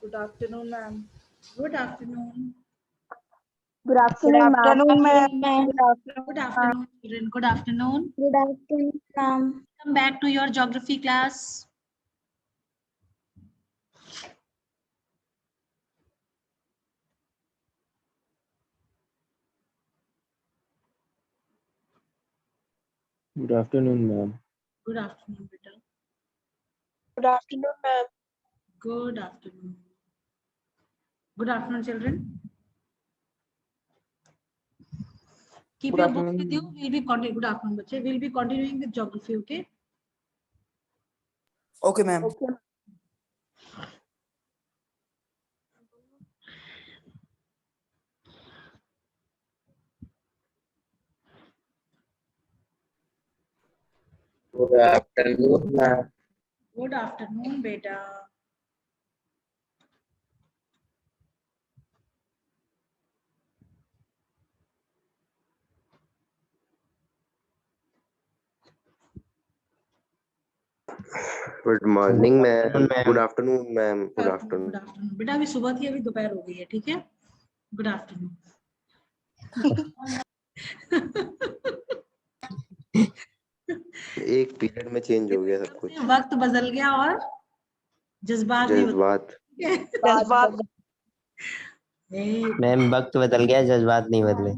Good afternoon, ma'am. Good afternoon. Good Good afternoon, ma'am. afternoon, ma'am. Good afternoon. Good afternoon, children. Good afternoon. Good afternoon, ma'am. Come back to your geography class. Good afternoon, ma'am. Good afternoon, beta. Good afternoon, ma'am. Good afternoon. Good afternoon, children. Keep Good your books with you. afternoon. We'll be continuing. Good afternoon, bache. We'll be continuing with geography. Okay. Okay, ma'am. Okay. Good afternoon, ma'am. Good afternoon, beta. Good morning, ma'am. afternoon, ma'am. Good afternoon, ma'am. Good Good afternoon. afternoon. बेटा अभी सुबह थी, अभी दोपहर हो गई है. ठीक है. Good afternoon. एक पीरियड में चेंज हो गया सब कुछ. वक्त बदल गया और जज्बात नहीं बदल जज्बात. जज्बात. गए. मैम वक्त बदल गया, जज्बात नहीं बदले।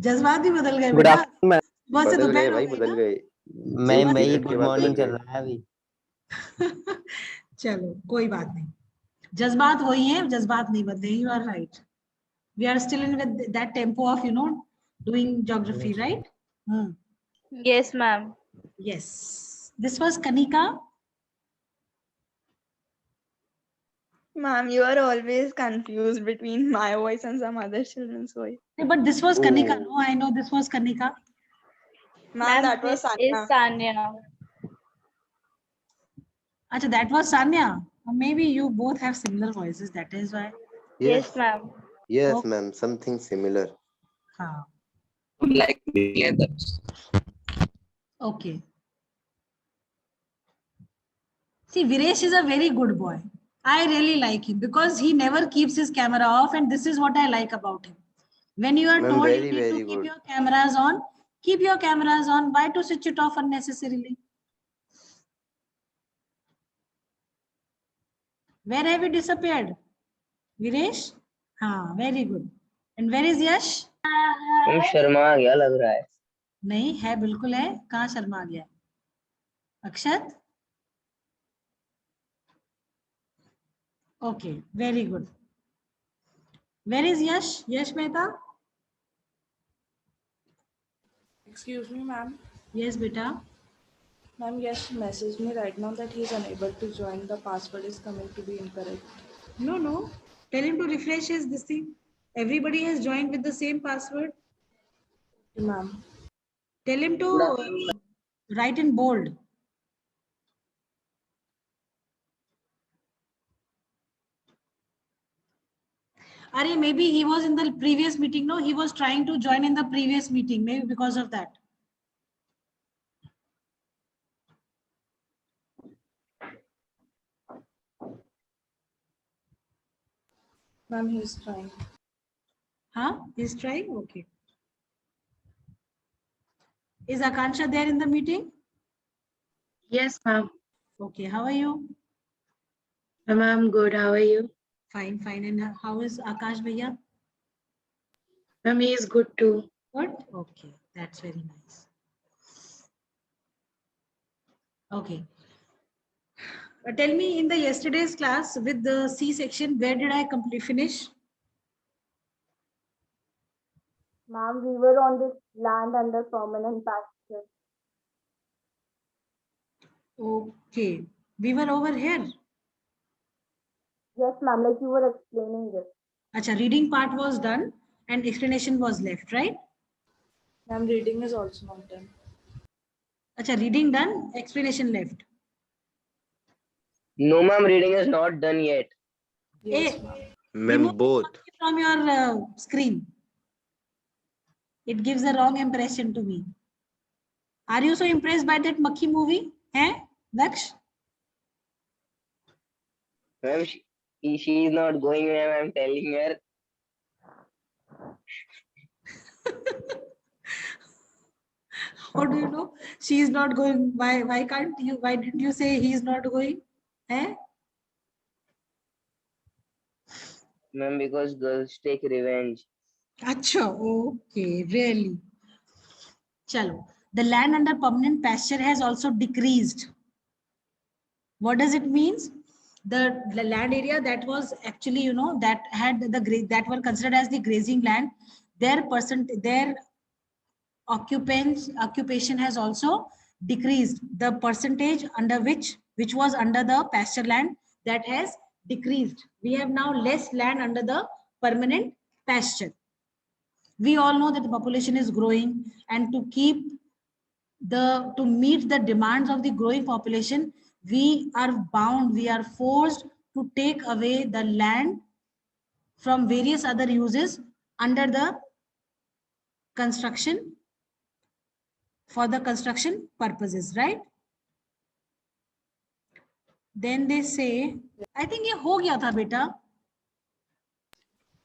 जज्बात भी बदल गए गुड बेटा. Afternoon ma'am. सुबह से बदल गए दोपहर हो भाई, गई बदल ना. गए. मैम एक वही पीरियड के गुड बाद मॉर्निंग बदल चल गए. रहा है अभी। चलो कोई बात नहीं. जज्बात वही है, जज्बात नहीं बदले. You are right. We are still in with that tempo of doing geography, right? Yes, ma'am. Yes. This was Kanika. Ma'am, you are always confused between my voice and some other children's voice. But this was Kanika. Oh. No, I know this was Kanika. Ma'am, that was this is Sanya. Sanya. Acha, that was Sanya. Or maybe you both have similar voices. That is why. Yes, ma'am. Yes, Okay. ma'am. Something similar. Haan. Like the others. Okay. See, Viresh is a very good boy. I really like him because he never keeps his camera off, and this is what I like about him. When you are Ma'am, told very, you need very to keep good. your cameras on, keep your cameras on. Why to switch it off unnecessarily? Where have you disappeared? Viresh? हाँ, very good. And where is Yash? Sharma आ गया लग रहा है। नहीं है, बिल्कुल है. कहाँ शर्मा गया? अक्षत? Okay, very good. Where is Yash? Yash Mehta? Excuse me, ma'am. Yes, beta. Ma'am, yes, message me right now that he is unable to join. The password is coming to be incorrect. No, no. Tell him to refresh his this thing. Everybody has joined with the same password. Ma'am. Tell him to write in bold. Are maybe he was in the previous meeting. No, he was trying to join in the previous meeting. Maybe because of that. Ma'am, he is trying. Huh? He's trying? Okay. Is Akansha there in the meeting? Yes, ma'am. Okay. How are you? Ma'am, I'm good. How are you? Fine, fine. And how is Akash Bhaiya? Ma'am, he is good too. Good? Okay. That's very nice. Okay. Tell me, in the yesterday's class with the C section, where did I finish? Ma'am, we were on this land under permanent pasture. Okay. We were over here. Yes, ma'am, like you were explaining this. Acha, reading part was done and explanation was left, right? Ma'am, reading is also not done. Acha, reading done, explanation left. No, ma'am, reading is not done yet. Yes, Hey, ma'am. Ma'am, remove both. from your screen. It gives a wrong impression to me. Are you so impressed by that Makhi movie? Eh, Daksh? Ma'am, She is not going, ma'am. I'm telling her. How do you know she is not going? Why can't you? Why didn't you say he is not going? Eh? Ma'am, because girls take revenge. Acha, okay, really. Chalo. The land under permanent pasture has also decreased. What does it means? The land area that was actually, you know, that had that were considered as the grazing land, their occupation has also decreased. The percentage under which was under the pasture land, that has decreased. We have now less land under the permanent pasture. We all know that the population is growing, and to meet the demands of the growing population, we are forced to take away the land from various other uses under the construction, for the construction purposes, right? Then they say, I think ye ho gaya tha beta.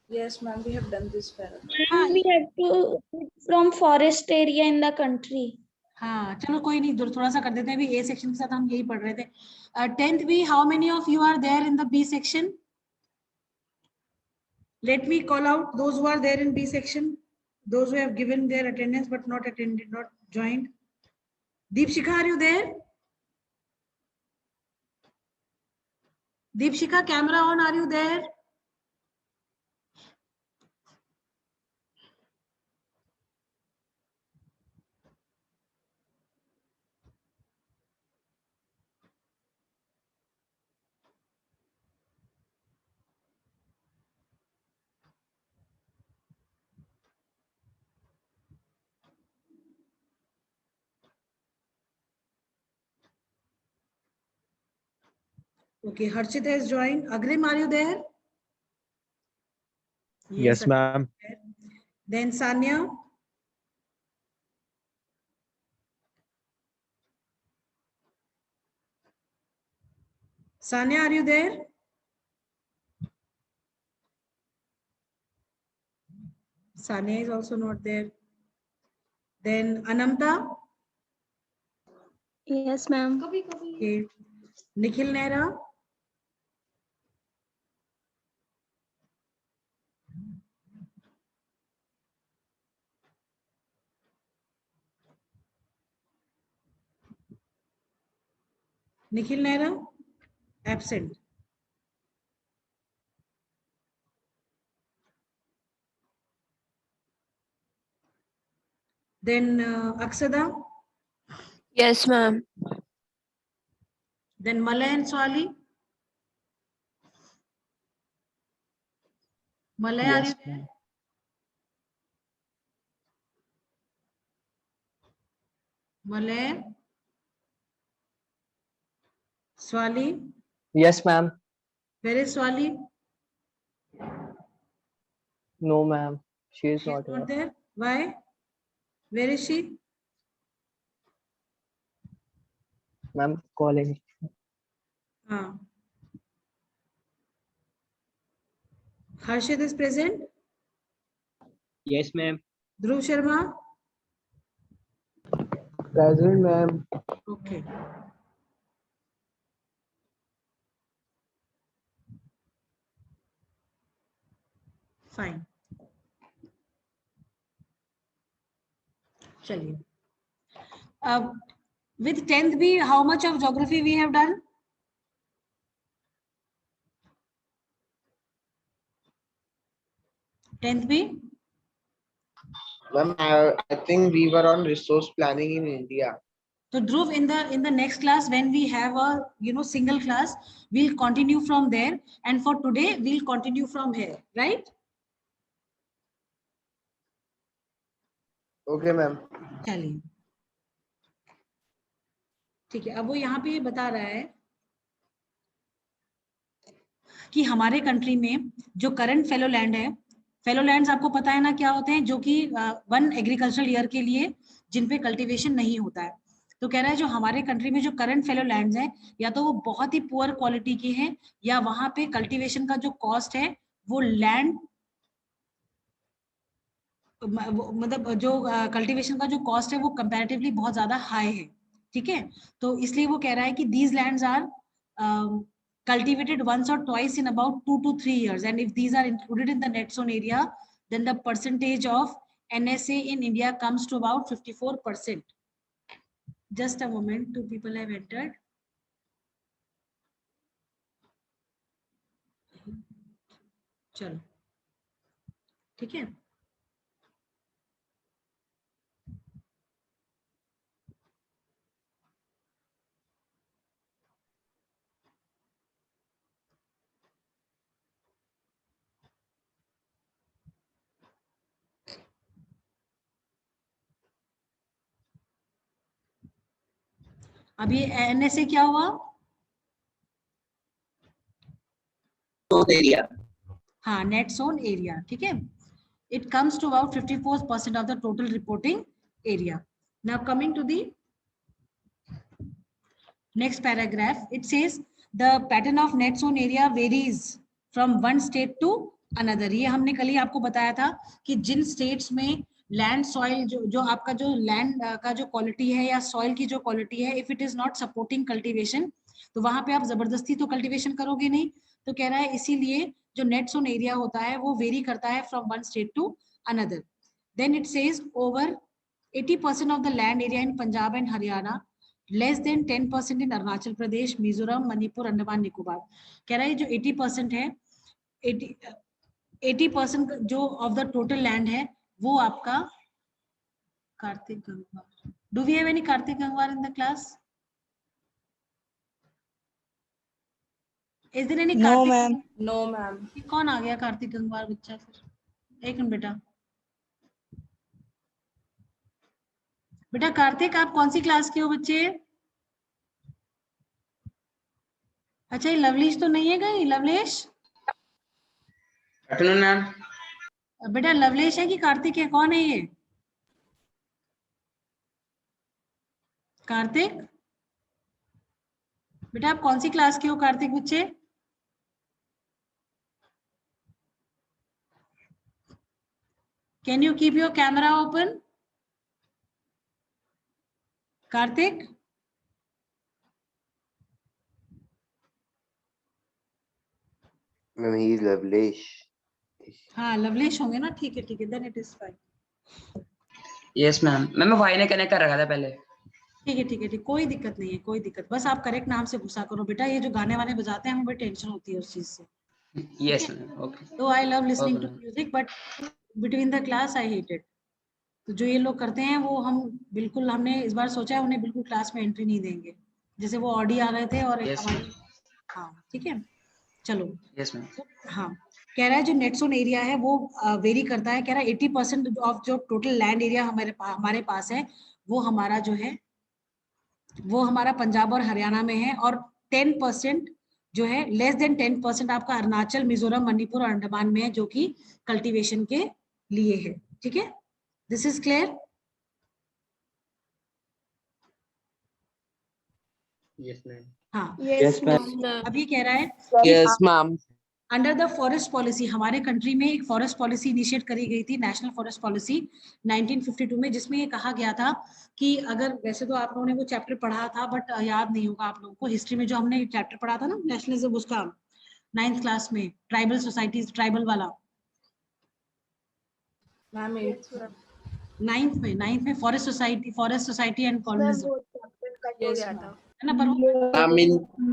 Yes, ma'am, we have done this paragraph. And we have to from forest area in the country. हाँ चलो कोई नहीं, थोड़ा सा कर देते हैं. अभी ए सेक्शन के साथ हम यही पढ़ रहे थे. 10th B, how many of you are there in the B section? Let me call out those who are there in B section, those who have given their attendance but not attended, not joined. Deepshika, are you there? Deepshika, camera on, are you there? Okay, Harshit has joined. Agrim, are you there? Yes, ma'am. Then Sanya. Sanya, are you there? Sanya is also not there. Then Anamta. Yes, ma'am. Okay. Nikhil Nehra. Nikhil Nehra, absent. Then Aksada. Yes, ma'am. Then Malay and Swali. Malay, are you Yes, there? ma'am. Malay. Swali. Yes, ma'am. Where is Swali? No, ma'am. She is She not is not here. there. Why? Where is she? Ma'am, calling. Ah. Harshit is present. Yes, ma'am. Dhruv Sharma. Present, ma'am. Okay. Fine. Chaliye. With 10th B, how much of geography we have done? Tenth B. Ma'am, I think we were on resource planning in India. So Dhruv, in the next class, when we have a single class, we'll continue from there, and for today we'll continue from here, right? Okay, ma'am. चलिए ठीक है. अब वो यहाँ पे ये बता रहा है कि हमारे कंट्री में जो करंट फेलो लैंड है, फेलो लैंड्स आपको पता है ना क्या होते हैं, जो कि वन एग्रीकल्चरल ईयर के लिए जिन पे कल्टीवेशन नहीं होता है. तो कह रहा है जो हमारे कंट्री में जो करंट फेलो लैंड्स हैं या तो वो बहुत ही पुअर क्वालिटी के हैं या वहां पे कल्टीवेशन का जो कॉस्ट है वो लैंड मतलब जो कल्टीवेशन का जो कॉस्ट है वो कंपैरेटिवली बहुत ज्यादा हाई है, ठीक है। तो इसलिए वो कह रहा है कि these lands are cultivated once or twice in about 2 to 3 years, and if these are included in the net zone area, then the percentage of NSA in India comes to about 54%. Just a moment, 2 people have entered. चलो ठीक है। अब ये NSA क्या हुआ? Area. हाँ, net zone area, ठीक है। It comes to about 54% of the total reporting area. Now coming to the next paragraph, it says the pattern of net zone area varies from one state to another. ये हमने कल ही आपको बताया था कि जिन states में लैंड सॉइल जो आपका जो लैंड का जो क्वालिटी है या सॉइल की जो क्वालिटी है, if it is not supporting cultivation, तो वहां पे आप जबरदस्ती तो कल्टीवेशन करोगे नहीं। तो कह रहा है इसीलिए जो नेट जोन एरिया होता है वो वेरी करता है from one state to another. Then it says over 80% of the land area in Punjab and Haryana, less than 10% in Arunachal Pradesh, Mizoram, Manipur, Andaman Nicobar। कह रहा है जो 80% है, 80% जो ऑफ द टोटल लैंड है वो आपका Kartik Gangwar. Do we have any Kartik Gangwar in the class? Is there any No, Kartik? ma'am. No, ma'am. कौन आ गया कार्तिक गंगवार बच्चा? फिर एक मिनट बेटा। बेटा कार्तिक, आप कौन सी क्लास के हो बच्चे? अच्छा, ये लवलेश तो नहीं है कहीं? लवलेश आफ्टरनून मैम। बेटा, लवलेश है कि कार्तिक है? कौन है ये? कार्तिक बेटा, आप कौन सी क्लास के हो कार्तिक बच्चे? Can you keep your camera open? Kartik, ma'am he is Lovlesh. हाँ लवलेश होंगे ना, ठीक है ठीक है, then it is fine. Yes ma'am. Ma'am वाई ने कनेक्ट कर रखा था पहले। ठीक है ठीक है ठीक, कोई दिक्कत नहीं है, कोई दिक्कत, बस आप करेक्ट नाम से घुसा करो बेटा। ये जो गाने वाने बजाते हैं हमें बड़ी टेंशन होती है उस चीज से। Yes ma'am. ओके। तो I love listening to Okay, ma'am. Music but between the class I hate it. तो जो ये लोग करते हैं वो हम बिल्कुल, हमने इस बार सोचा है उन्हें बिल्कुल क्लास में एंट्री नहीं देंगे। जैसे वो ऑडी आ रहे थे और एक Yes, हमारी, हाँ ठीक है चलो। Yes ma'am. हाँ, कह रहा है जो नेट जोन एरिया है वो वेरी करता है। कह रहा है 80% ऑफ जो टोटल लैंड एरिया हमारे पास है वो हमारा जो है वो हमारा पंजाब और हरियाणा में है, और 10% जो है, लेस देन 10% आपका अरुणाचल, मिजोरम, मणिपुर और अंडमान में है, जो कि कल्टीवेशन के लिए है। ठीक है, this is clear? Yes ma'am. हाँ, Yes, ma'am. अब ये कह रहा है yes ma'am. Under the forest policy, हमारे कंट्री में एक फॉरेस्ट पॉलिसी इनिशिएट करी गई थी, नेशनल फॉरेस्ट पॉलिसी 1952 में, जिसमें ये कहा गया था कि अगर, वैसे तो आप लोगों ने वो चैप्टर पढ़ा था बट याद नहीं होगा आप लोगों को, हिस्ट्री में जो हमने चैप्टर पढ़ा था ना नेशनलिज्म, उसका 9th क्लास में, ट्राइबल सोसाइटीज, ट्राइबल वाला, Ma'am, नाइन्थ में forest society and colonialism, yes, ma'am. है ना? पर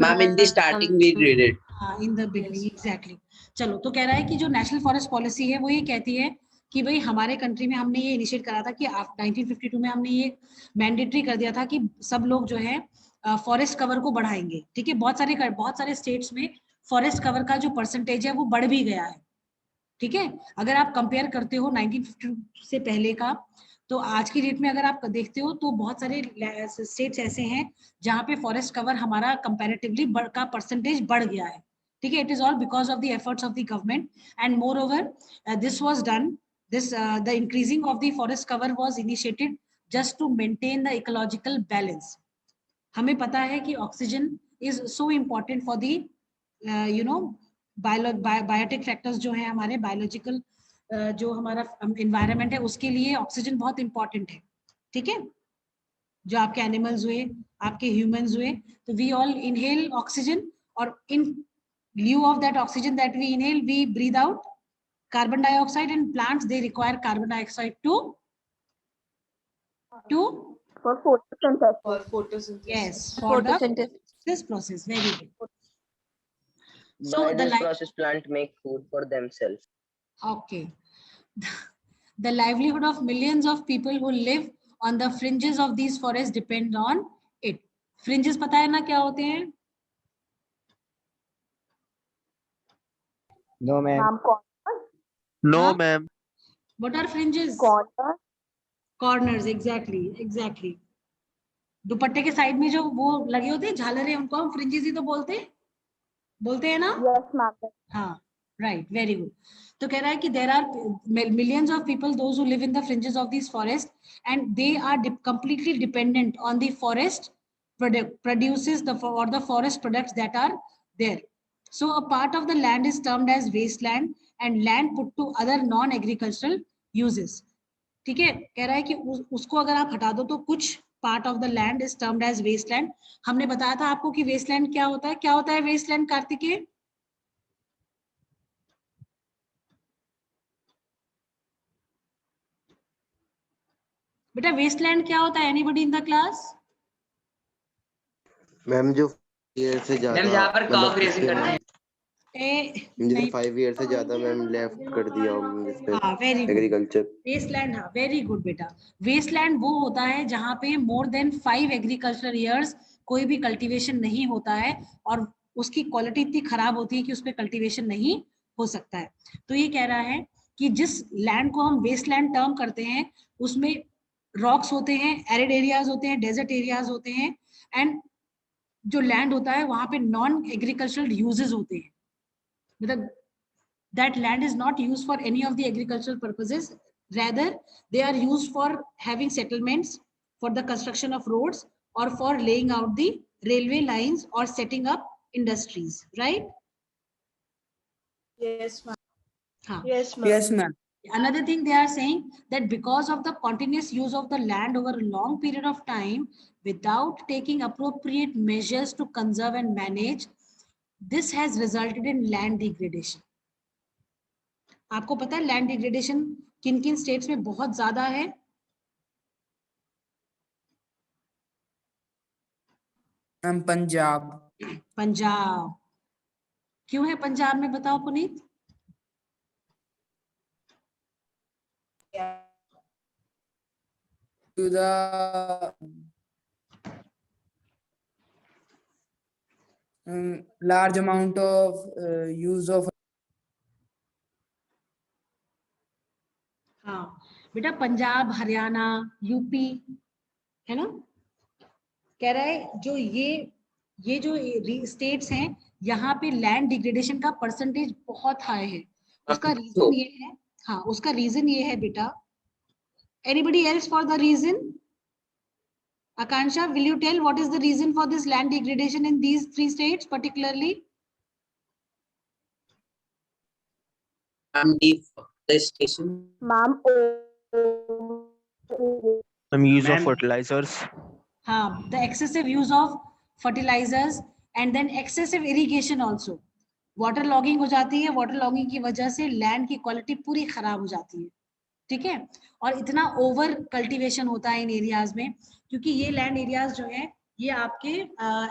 ma'am in the starting we read it. हाँ, इन द बिगनिंग, एग्जैक्टली। चलो, तो कह रहा है कि जो नेशनल फॉरेस्ट पॉलिसी है वो ये कहती है कि भाई हमारे कंट्री में हमने ये इनिशिएट करा था कि 1952 में हमने ये मैंडेटरी कर दिया था कि सब लोग जो है फॉरेस्ट कवर को बढ़ाएंगे। ठीक है, बहुत सारे स्टेट्स में फॉरेस्ट कवर का जो परसेंटेज है वो बढ़ भी गया है। ठीक है, अगर आप कंपेयर करते हो 1952 से पहले का, तो आज की डेट में अगर आप देखते हो तो बहुत सारे स्टेट्स ऐसे हैं जहाँ पे फॉरेस्ट कवर हमारा कंपैरेटिवली का परसेंटेज बढ़ गया है। ठीक है, it is all because of the efforts of the government, and more over this was done, the increasing of the forest cover was initiated just to maintain the ecological balance. हमें पता है कि oxygen is so important for the biotic factors जो है हमारे biological जो हमारा environment है उसके लिए ऑक्सीजन बहुत इंपॉर्टेंट है. ठीक है, जो आपके एनिमल्स हुए, आपके ह्यूमंस हुए, तो वी ऑल इनहेल ऑक्सीजन, और इन lieu of that oxygen that we inhale, we breathe out carbon dioxide, and plants, they require carbon dioxide to For photosynthesis. For photosynthesis. yes, for the Photosynthesis. this process. Very good. By So the this life, process, plant make food for themselves. okay, the livelihood of millions of people who live on the fringes of these forests depend on it. Fringes पता है ना क्या होते हैं? No, ma'am. Ma'am, corners. No, Huh? ma'am. What are fringes? Corners. Corners, exactly, exactly. दुपट्टे के side में जो वो लगे होते हैं झालरें, उनको हम फ्रिंजेस ही तो बोलते हैं ना? Yes, ma'am. हाँ, right, very good. तो कह रहा है कि there are millions of people, those who live in the fringes of these forests, and they are completely dependent on the forest produces the forest products that are there. So a part of the land is termed as wasteland and land put to other non-agricultural uses. ठीक है, कह रहा है कि उसको अगर आप हटा दो तो कुछ part of the land is termed as wasteland. हमने बताया था आपको कि वेस्टलैंड क्या होता है. क्या होता है वेस्टलैंड, कार्तिकेय? बेटा वेस्टलैंड क्या होता है? Anybody in the class? Ma'am जो ईयर से ज्यादा जहाँ पर काउ ग्रेजिंग मतलब करते हैं. मुझे 5 ईयर से ज्यादा मैम लेफ्ट कर दिया हूँ इस पे हाँ, वेरी गुड. एग्रीकल्चर. वेस्टलैंड, हाँ, वेरी गुड बेटा. वेस्टलैंड वो होता है जहाँ पे मोर देन 5 एग्रीकल्चरल ईयर्स कोई भी कल्टीवेशन नहीं होता है, और उसकी क्वालिटी इतनी खराब होती है कि उस पे कल्टीवेशन नहीं हो सकता है. तो ये कह रहा है कि जिस लैंड को हम वेस्टलैंड टर्म करते हैं उसमें रॉक्स होते हैं, एरिड एरियाज होते हैं, डेजर्ट एरियाज होते हैं, एंड जो लैंड होता है वहां पे नॉन एग्रीकल्चरल यूजेस होते हैं. मतलब that land is not used for any of the agricultural purposes, rather they are used for having settlements, for the construction of roads, or for laying out the railway lines or setting up industries, right? Yes, ma'am. Haan. Yes, ma'am. Yes, ma'am. Another thing they are saying that because of the continuous use of the land over a long period of time without taking appropriate measures to conserve and manage, this has resulted in land degradation. आपको पता है land degradation किन किन states में बहुत ज्यादा है? पंजाब. पंजाब. क्यों है पंजाब में, बताओ Puneet? To the large amount of use of. हाँ बेटा, पंजाब, हरियाणा, यूपी है ना. कह रहा है जो ये जो स्टेट्स हैं यहाँ पे लैंड डिग्रेडेशन का परसेंटेज बहुत हाई है. उसका रीजन ये है, हाँ उसका रीजन ये है बेटा. Anybody else for the reason? Akansha, will you tell what is the reason for this land degradation in these 3 states particularly? Deforestation. Ma'am, Use of Ma'am. fertilizers. हाँ, the excessive use of fertilizers and then excessive irrigation also. Water logging हो जाती है, water logging की वजह से land की quality पूरी खराब हो जाती है. ठीक है, और इतना ओवर कल्टीवेशन होता है इन एरियाज में, क्योंकि ये लैंड एरियाज जो है ये आपके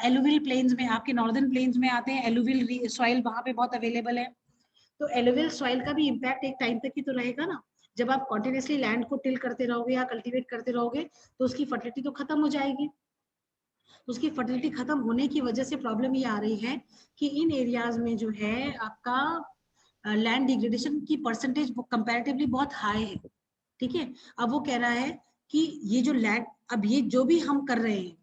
एलुवियल प्लेन्स में, आपके नॉर्दर्न प्लेन्स में आते हैं. एलुवियल सॉइल वहां पे बहुत अवेलेबल है. तो एलुवियल सॉइल का भी इम्पैक्ट एक टाइम तक ही तो रहेगा ना. जब आप कॉन्टिन्यूसली लैंड को टिल करते रहोगे या कल्टीवेट करते रहोगे तो उसकी फर्टिलिटी तो खत्म हो जाएगी. उसकी फर्टिलिटी खत्म होने की वजह से प्रॉब्लम ये आ रही है कि इन एरियाज में जो है आपका लैंड डिग्रेडेशन की परसेंटेज कंपैरेटिवली बहुत हाई है. ठीक है, अब वो कह रहा है कि ये जो लैंड, अब ये जो भी हम कर रहे हैं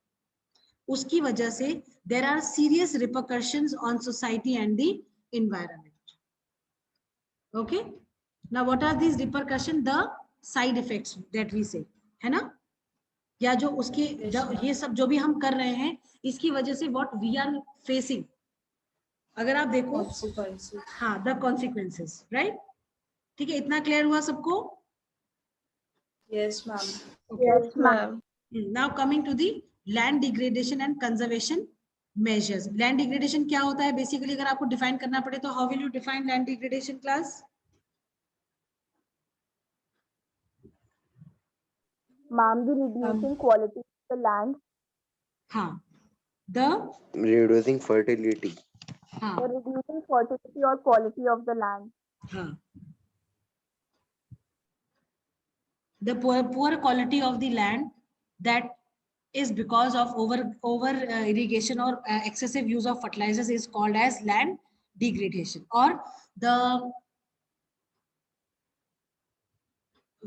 उसकी वजह से there are serious repercussions on society and the environment. Okay, now what are these repercussion? The side effects that we say, है ना. या जो उसकी ये सब जो भी हम कर रहे हैं इसकी वजह से व्हाट वी आर फेसिंग, अगर आप देखो Consequences. हाँ द कॉन्सिक्वेंसेस, राइट? ठीक है, इतना क्लियर हुआ सबको? Yes, ma'am. Yes, ma'am. Now coming to the land degradation and conservation measures. Land degradation क्या होता है बेसिकली, अगर आपको डिफाइन करना पड़े तो how will you define land degradation, class? Ma'am, the reducing quality of the land, हाँ, the reducing fertility. हाँ the reducing fertility or quality of the land. हाँ, the poor quality of the land that is because of over irrigation or excessive use of fertilizers is called as land degradation, or the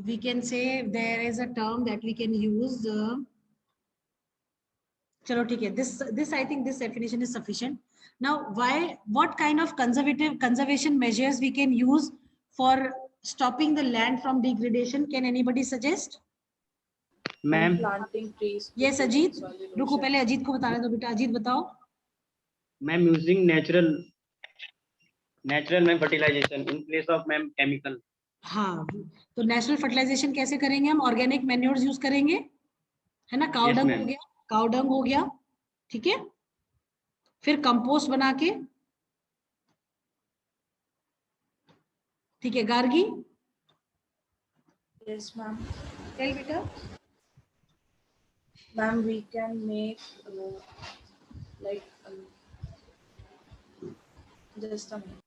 we can say there is a term that we can use. Chalo, theek hai. This I think this definition is sufficient. Now, what kind of conservation measures we can use for stopping the land from degradation? Can anybody suggest? Ma'am. Planting trees. to Yes, prevent Ajit. soil रुको erosion. पहले अजीत को बताने दो बेटा. अजीत बताओ. Ma'am, using natural ma'am fertilization in place of ma'am chemical. हाँ, तो natural fertilisation कैसे करेंगे हम? ऑर्गेनिक मैन्योर्स यूज करेंगे, है ना? काउ डंग हो गया, काउ डंग हो गया, ठीक है. फिर कंपोस्ट बना के, ठीक है. Gargi, Yes, ma'am. टेल बेटा. Ma'am, we can make like just a minute.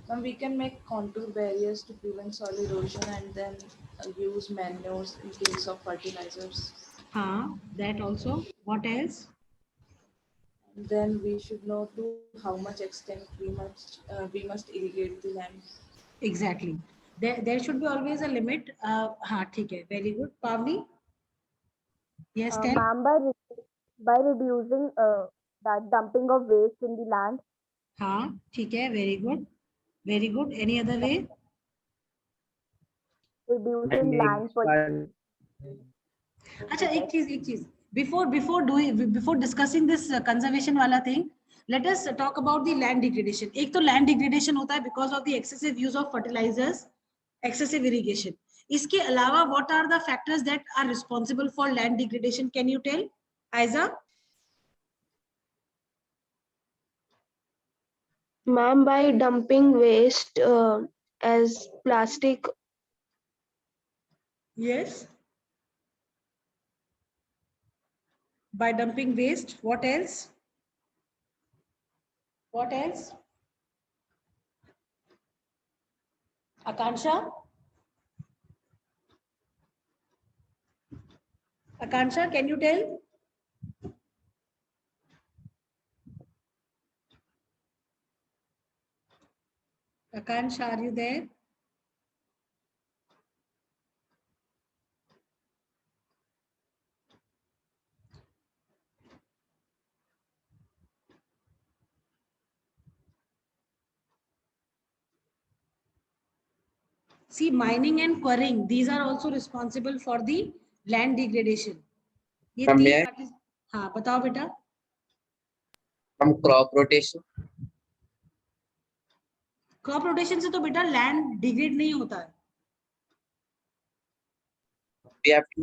Ma'am, we can make contour barriers to prevent soil erosion and then use manures in place of fertilizers. हाँ, that also. What else? And then we should know to how much extent we must irrigate the land. Exactly. There should be always a limit. हाँ, ठीक है. Very good. Pavni? Yes, tell. Ma'am, by reducing that dumping of waste in the land, हाँ, ठीक है. Very good. Very good. Any other way? reducing land अच्छा, एक चीज before discussing this conservation वाला thing, let us talk about the land degradation. एक तो land degradation होता है because of the excessive use of fertilizers, excessive irrigation. इसके अलावा what are the factors that are responsible for land degradation? Can you tell, Aiza? Ma'am, by dumping waste as plastic. Yes. By dumping waste, what else? What else? Akansha? Akansha, can you tell? Akansha, are you there? See, mining and quarrying, these are also responsible for the land degradation. ये तीन parties, हाँ बताओ बेटा. From crop rotation. Crop rotation से तो बेटा land degrade नहीं होता है. We have to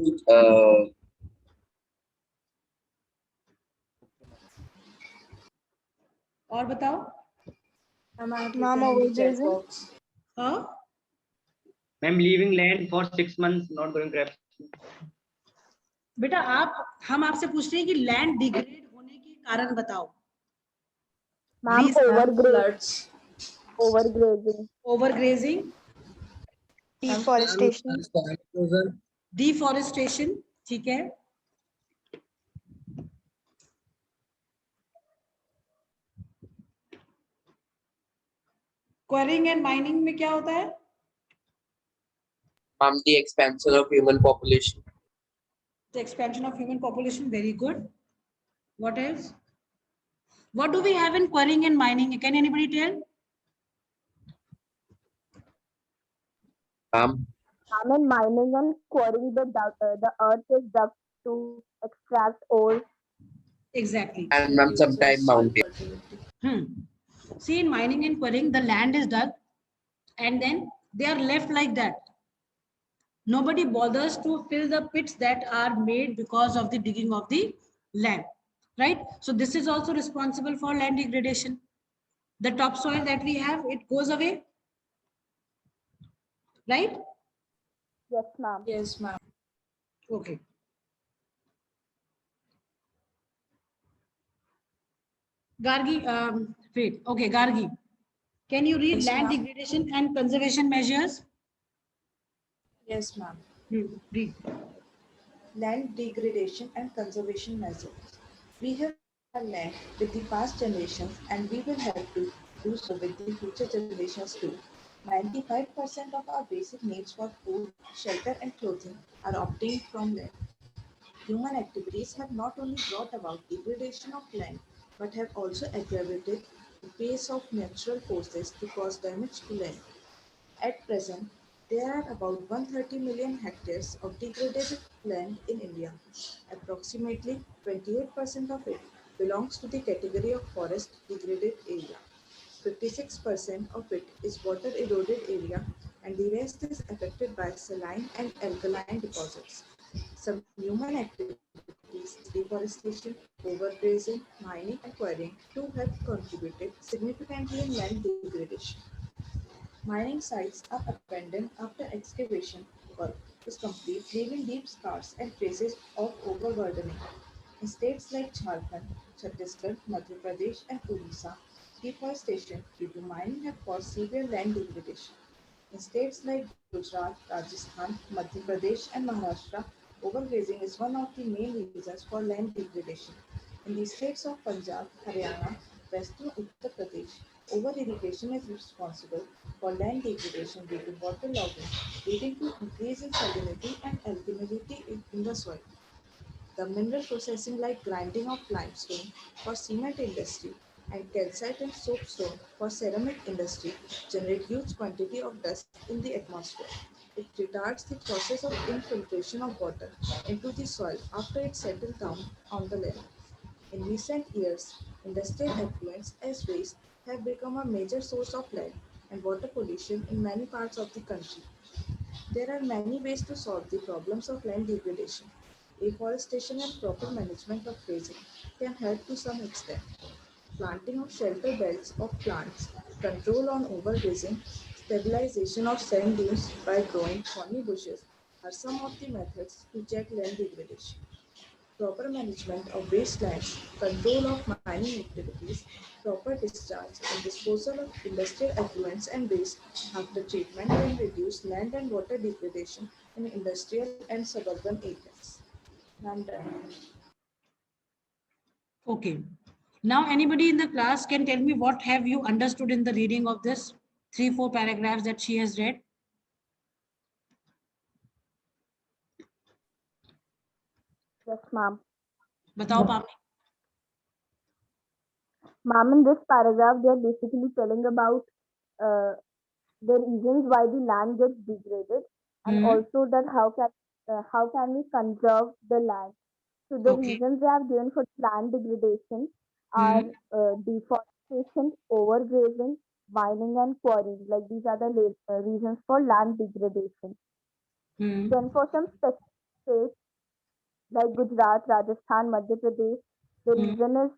और बताओ. Ma'am, overgrazing. हाँ, Ma'am, leaving land for 6 months, not growing crops. बेटा हम आपसे पूछ रहे हैं कि लैंड डिग्रेड होने के कारण बताओ. ma'am, Floods. overgrazing, Deforestation. Deforestation, ठीक है. क्वेरिंग एंड माइनिंग में क्या होता है? the expansion of human population. The expansion of human population, very good. What else? What do we have in quarrying and mining? Can anybody tell? And mining and quarrying the earth is dug to extract ore. Exactly. And ma'am, sometime mountain. Hmm. See, in mining and quarrying, the land is dug and then they are left like that. Nobody bothers to fill the pits that are made because of the digging of the land, right? So this is also responsible for land degradation. The topsoil that we have, it goes away, right? Yes, ma'am. Yes, ma'am. Okay. Gargi, wait, okay, Gargi. Can you read Yes, land ma'am. degradation and conservation measures? Yes, ma'am. Read. Land degradation and conservation measures. We have shared our land with the past generations and we will have to do so with the future generations too. 95% of our basic needs for food, shelter, and clothing are obtained from land. Human activities have not only brought about degradation of land but have also aggravated the pace of natural forces to cause damage to land. At present, there are about 130 million hectares of degraded land in India. Approximately 28% of it belongs to the category of forest degraded area. 56% of it is water eroded area and the rest is affected by saline and alkaline deposits. Some human activities like deforestation, overgrazing, mining and quarrying too have contributed significantly in land degradation. Mining sites are abandoned after excavation work is complete, leaving deep scars and traces of overburdening. In states like Jharkhand, Chhattisgarh, Madhya Pradesh, and Odisha, deforestation due to mining have caused severe land degradation. In states like Gujarat, Rajasthan, Madhya Pradesh, and Maharashtra, overgrazing is one of the main reasons for land degradation. In the states of Punjab, Haryana, Western Uttar Pradesh, over-irrigation is responsible for land degradation due to waterlogging, leading to increase in salinity and alkalinity in the soil. The mineral processing like grinding of limestone for cement industry and calcite and soapstone for ceramic industry generate huge quantity of dust in the atmosphere. It retards the process of infiltration of water into the soil after it settles down on the land. In recent years, industrial effluents as waste have become a major source of land and water pollution in many parts of the country. There are many ways to solve the problems of land degradation. Afforestation and proper management of grazing can help to some extent. Planting of shelter belts of plants, control on overgrazing, stabilization of sand dunes by growing thorny bushes are some of the methods to check land degradation. Proper management of wastelands, control of mining activities, proper discharge and disposal of industrial effluents and waste after treatment can reduce land and water degradation in industrial and suburban areas. I'm done. Okay. Now, anybody in the class can tell me what have you understood in the reading of this 3-4 paragraphs that she has read? Yes, ma'am. Batao, Pamni. Ma'am, in this paragraph, they are basically telling about uh, the reasons why the land gets degraded and also that how can we conserve the land. So the Okay. reasons they have given for land degradation are Hmm. deforestation, overgrazing, mining, and quarrying. Like these are the reasons for land degradation. Hmm. Then for some specific states like Gujarat, Rajasthan, Madhya Pradesh, the Hmm. reason is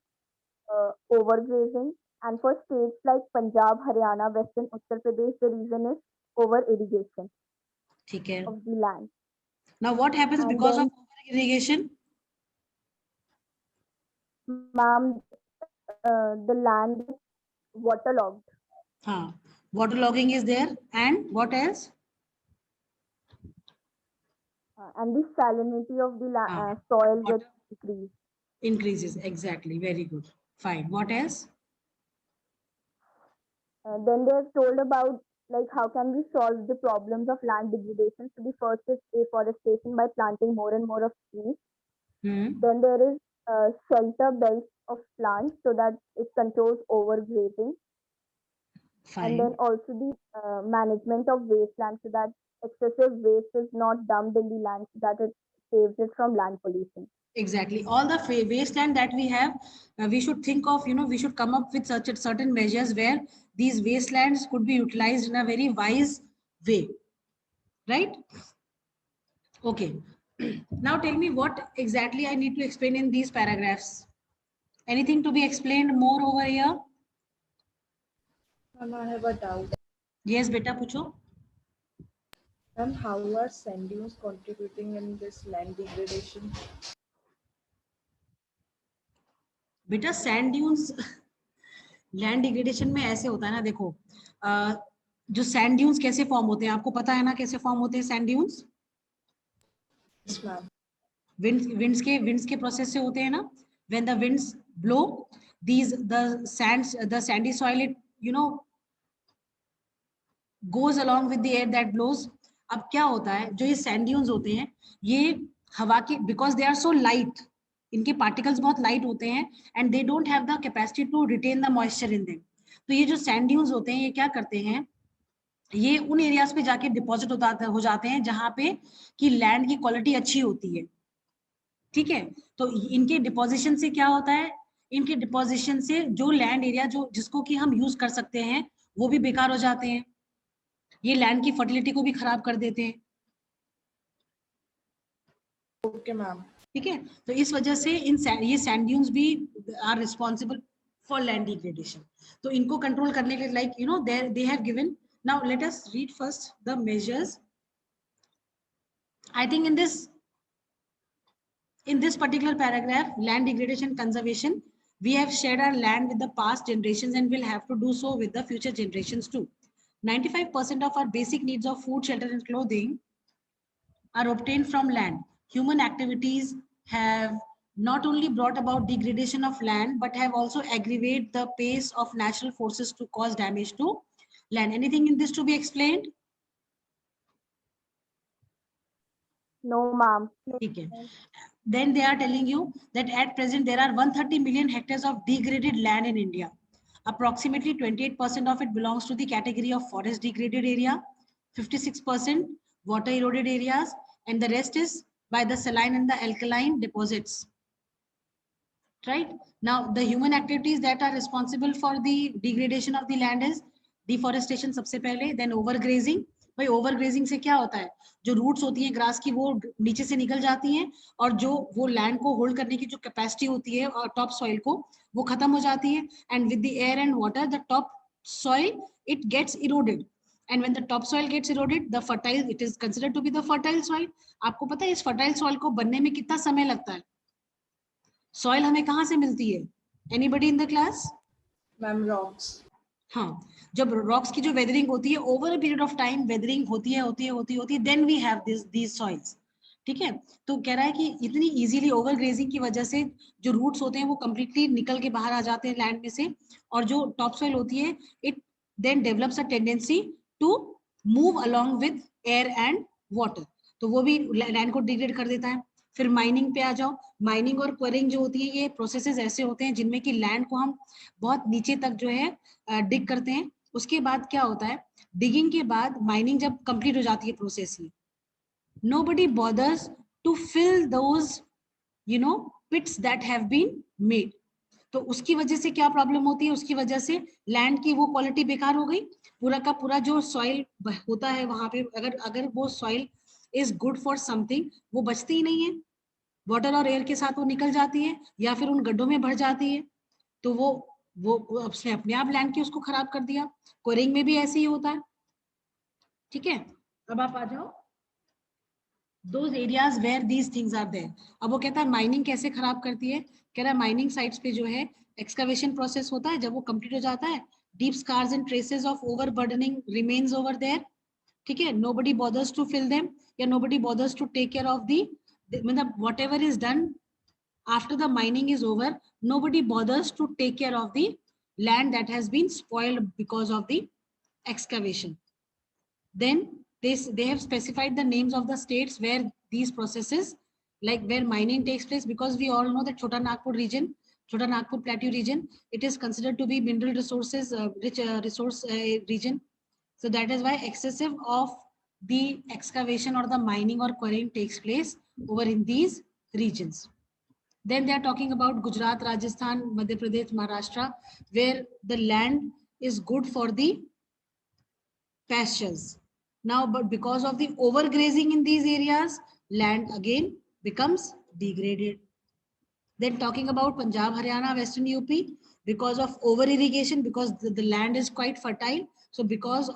overgrazing. And for states like Punjab, Haryana, Western Uttar Pradesh, the reason is over irrigation ठीक है. of the land. Now, what happens And because of then, over irrigation? ma'am, the land is waterlogged. Waterlogging is there. And what else? And the salinity of the soil gets Water decreased. increases. Exactly. Very good. Fine. What else? Then they're told about like how can we solve the problems of land degradation. So the first is afforestation by planting more and more of trees. Hmm. Then there is shelter belts of plants so that it controls overgrazing. And then Fine. also the management of wasteland so that excessive waste is not dumped in the land so that it saves it from land pollution. Exactly. All the wasteland that we have, we should think of, we should come up with such certain measures where these wastelands could be utilized in a very wise way. Right? Okay. Now tell me what exactly I need to explain in these paragraphs. Anything to be explained more over here? Ma'am, I have a doubt. Yes, beta, pucho. Ma'am, how are sand dunes contributing in this land degradation? बेटा sand dunes land degradation में ऐसे होता है ना, देखो जो sand dunes कैसे form होते हैं आपको पता है ना, कैसे फॉर्म होते हैं sand dunes? Yes, ma'am. Winds के प्रोसेस से होते हैं ना. When the winds blow, the sandy soil, it goes along with the air that blows. अब क्या होता है, जो ये सैंड ड्यून्स होते हैं ये हवा के, because they are so light, इनके पार्टिकल्स बहुत लाइट होते हैं and they don't have the capacity to retain the moisture in them. तो ये जो सैंड ड्यून्स होते हैं ये क्या करते हैं, ये उन एरियाज पे जाके डिपॉजिट हो जाते हैं जहां पे कि लैंड की क्वालिटी अच्छी होती है. ठीक है, तो इनके डिपोजिशन से क्या होता है, इनके डिपोजिशन से जो लैंड एरिया जो जिसको कि हम यूज कर सकते हैं वो भी बेकार हो जाते हैं. ये लैंड की फर्टिलिटी को भी खराब कर देते हैं. Okay, ma'am. ठीक है, तो इस वजह से ये सैंड ड्यून्स भी are responsible for land degradation. तो इनको कंट्रोल करने के लिए like they have given. Now let us read first the measures. I think in this particular paragraph, land degradation conservation, we have shared our land with the past generations and will have to do so with the future generations too. 95% of our basic needs of food, shelter and clothing are obtained from land. Human activities have not only brought about degradation of land but have also aggravated the pace of natural forces to cause damage to land. Anything in this to be explained? No, ma'am. Okay. Then they are telling you that at present there are 130 million hectares of degraded land in India. Approximately 28% of it belongs to the category of forest degraded area, 56% water eroded areas, and the rest is by the saline and the alkaline deposits. Right? Now, the human activities that are responsible for the degradation of the land is deforestation सबसे पहले, then overgrazing. भाई overgrazing से क्या होता है, जो roots होती हैं ग्रास की वो नीचे से निकल जाती हैं और जो वो लैंड को होल्ड करने की जो कैपेसिटी होती है और टॉप सॉइल को वो खत्म हो जाती है. And with the air and water the top soil it gets eroded, and when the top soil gets eroded the fertile, it is considered to be the fertile soil. आपको पता है इस फर्टाइल सॉइल को बनने में कितना समय लगता है? सॉइल हमें कहाँ से मिलती है? Anybody in the class? Ma'am rocks. हाँ, जब रॉक्स की जो वेदरिंग होती है over a period of time weathering होती है then we have these soils. ठीक है, तो कह रहा है कि इतनी इजीली ओवरग्रेजिंग की वजह से जो रूट्स होते हैं वो कंप्लीटली निकल के बाहर आ जाते हैं लैंड में से, और जो टॉप सॉइल होती है it then develops a tendency to move along with air and water, तो वो भी लैंड को डिग्रेड कर देता है. फिर माइनिंग पे आ जाओ. माइनिंग और क्वेरिंग जो होती है ये प्रोसेसेस ऐसे होते हैं जिनमें कि लैंड को हम बहुत नीचे तक जो है डिग करते हैं. उसके बाद क्या होता है, डिगिंग के बाद माइनिंग जब कंप्लीट हो जाती है process he, nobody bothers to fill those pits that have been made. तो उसकी वजह से क्या प्रॉब्लम होती है, उसकी वजह से लैंड की वो क्वालिटी बेकार हो गई. पूरा का पूरा जो सॉइल होता है वहां पे अगर वो soil is good for something वो बचती ही नहीं है, वाटर और एयर के साथ वो निकल जाती है या फिर उन गड्ढों में भर जाती है. तो वो उसने अपने आप लैंड की उसको खराब कर दिया. कोरिंग में भी ऐसे ही होता है. ठीक है, अब आप आ जाओ those areas where these things are there. अब वो कहता है माइनिंग कैसे खराब करती है. कह रहा है माइनिंग साइट्स पे जो है एक्सकवेशन प्रोसेस होता है, जब वो कंप्लीट हो जाता है deep scars and traces of overburdening remains over there. ठीक है, nobody bothers to fill them या nobody bothers to take care of the मतलब whatever is done after the mining is over, nobody bothers to take care of the land that has been spoiled because of the excavation. Then they have specified the names of the states where these processes, like where mining takes place, because we all know that Chota Nagpur region, Chota Nagpur Plateau region, it is considered to be mineral resources rich resource region. So that is why excessive of the excavation or the mining or quarrying takes place over in these regions. Then they are talking about Gujarat, Rajasthan, Madhya Pradesh, Maharashtra, where the land is good for the pastures. Now, but because of the overgrazing in these areas, land again becomes degraded. Then talking about Punjab, Haryana, Western UP, because of over irrigation, because the land is quite fertile. So because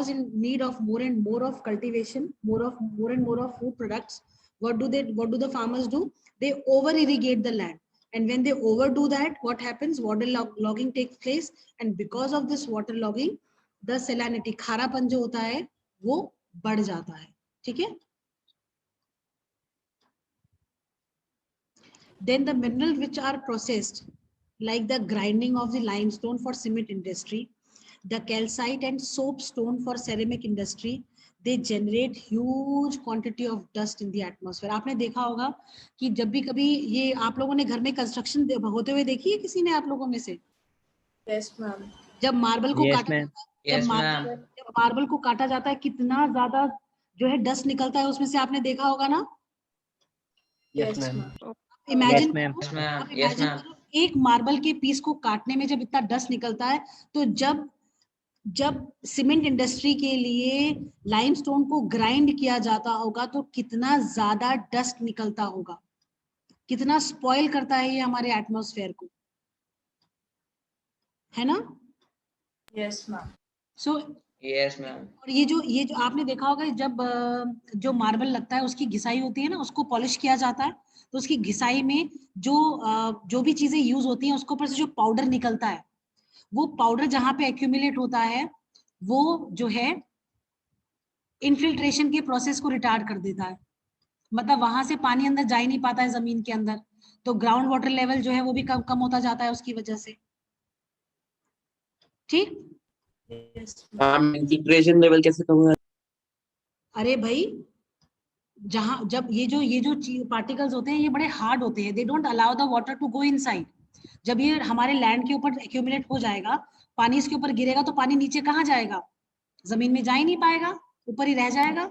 in need of more and more of cultivation, more and more of food products, what do the farmers do? They over irrigate the land. And when they overdo that, what happens? Water logging takes place. And because of this water logging, the salinity, खारापन जो होता है, वो बढ़ जाता है. ठीक है? Then the minerals which are processed, like the grinding of the limestone for cement industry, the calcite and soapstone for ceramic industry, they generate huge quantity of dust in the atmosphere. आपने देखा होगा कि जब भी कभी ये आप लोगों ने घर में कंस्ट्रक्शन होते हुए देखी है किसी ने आप लोगों में से? Yes, ma'am. जब मार्बल को Yes, काटा ma'am. Yes, ma'am. जब मार्बल को काटा जाता है कितना ज्यादा जो है डस्ट निकलता है उसमें से, आपने देखा होगा ना? Yes, ma'am. Imagine Yes, ma'am. Yes, ma'am. आप Yes, इमेजिन ma'am. करो, एक मार्बल के पीस को काटने में जब इतना डस्ट निकलता है, तो जब सीमेंट इंडस्ट्री के लिए लाइमस्टोन को ग्राइंड किया जाता होगा तो कितना ज्यादा डस्ट निकलता होगा, कितना स्पॉइल करता है ये हमारे एटमॉस्फेयर को, है ना? Yes, ma'am. सो Yes, ma'am. और ये जो आपने देखा होगा, जब जो मार्बल लगता है उसकी घिसाई होती है ना, उसको पॉलिश किया जाता है, तो उसकी घिसाई में जो भी चीजें यूज होती हैं उसके ऊपर से जो पाउडर निकलता है, वो पाउडर जहां पे एक्यूमुलेट होता है वो जो है इनफिल्ट्रेशन के प्रोसेस को रिटार्ड कर देता है. मतलब वहां से पानी अंदर जा ही नहीं पाता है जमीन के अंदर, तो ग्राउंड वाटर लेवल जो है वो भी कम होता जाता है उसकी वजह से. ठीक? Yes, ma'am. Ma'am infiltration level कैसे कम होगा? अरे भाई, जब ये जो पार्टिकल्स होते हैं ये बड़े हार्ड होते हैं, they don't allow the water to go inside. जब ये हमारे लैंड के ऊपर एक्यूमुलेट हो जाएगा, पानी इसके ऊपर गिरेगा तो पानी नीचे कहाँ जाएगा? जमीन में जा ही नहीं पाएगा, ऊपर ही रह जाएगा.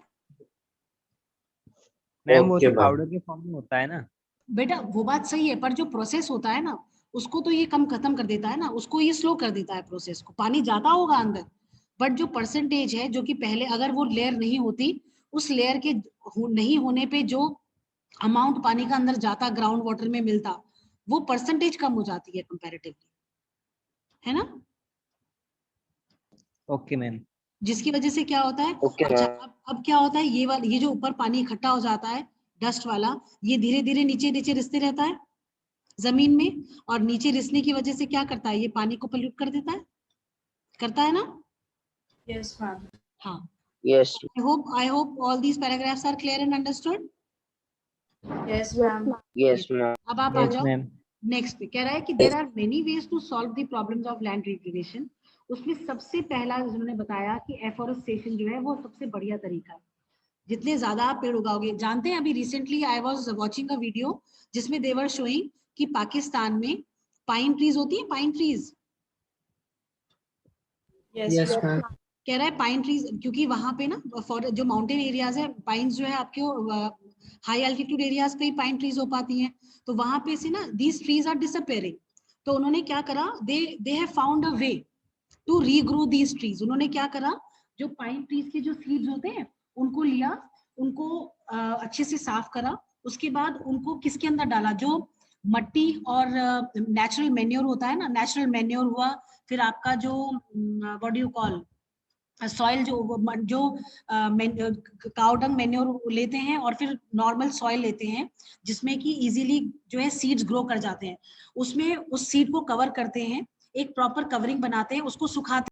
मैम वो Okay, तो ma'am. पाउडर के फॉर्म में होता है ना. बेटा वो बात सही है, पर जो प्रोसेस होता है ना उसको तो ये खत्म कर देता है ना, उसको ये स्लो कर देता है प्रोसेस को. पानी जाता होगा अंदर, बट जो परसेंटेज है जो कि पहले अगर वो लेयर नहीं होती, उस लेयर के नहीं होने पे जो अमाउंट पानी का अंदर जाता, ग्राउंड वाटर में मिलता, वो परसेंटेज कम हो जाती है कंपैरेटिवली, है ना? Okay ma'am. जिसकी वजह से क्या होता है, Okay, अच्छा ma'am. अब क्या होता है, ये जो ऊपर पानी इकट्ठा हो जाता है डस्ट वाला, ये धीरे धीरे नीचे रिसते रहता है जमीन में, और नीचे रिसने की वजह से क्या करता है, ये पानी को पोल्यूट कर देता है, करता है ना? Yes, ma'am. हाँ. Yes. I hope all these paragraphs are clear and understood. Yes, ma'am. Yes, ma'am. अब आप आ Yes, जाओ ma'am. नेक्स्ट पे. कह रहा है कि there are many ways to solve the problems of land degradation. उसमें सबसे पहला उन्होंने बताया कि एफोरेस्टेशन जो है वो सबसे बढ़िया तरीका है. जितने ज्यादा आप पेड़ उगाओगे, जानते हैं अभी recently I was watching a video जिसमें दे वर शोइंग कि पाकिस्तान में पाइन ट्रीज होती है, पाइन ट्रीज. Yes, ma'am. कह रहा है पाइन ट्रीज, क्योंकि वहां पे ना जो माउंटेन एरियाज है, पाइन्स जो है आपके हाई एल्टीट्यूड एरियाज पे ही पाइन ट्रीज हो पाती हैं, तो वहां पे से ना दीज ट्रीज आर डिसअपियरिंग. तो उन्होंने क्या करा, they have found a way to regrow these trees. उन्होंने क्या करा, जो पाइन ट्रीज के जो सीड्स होते हैं उनको लिया, उनको अच्छे से साफ करा, उसके बाद उनको किसके अंदर डाला, जो मट्टी और नेचुरल मैन्योर होता है ना, नेचुरल मैन्योर हुआ, फिर आपका जो what do you call soil, जो काउ डंग मैन्योर लेते हैं, और फिर नॉर्मल सॉइल लेते हैं जिसमें कि इजीली जो है सीड्स ग्रो कर जाते हैं, उसमें उस सीड को कवर करते हैं, एक प्रॉपर कवरिंग बनाते हैं, उसको सुखाते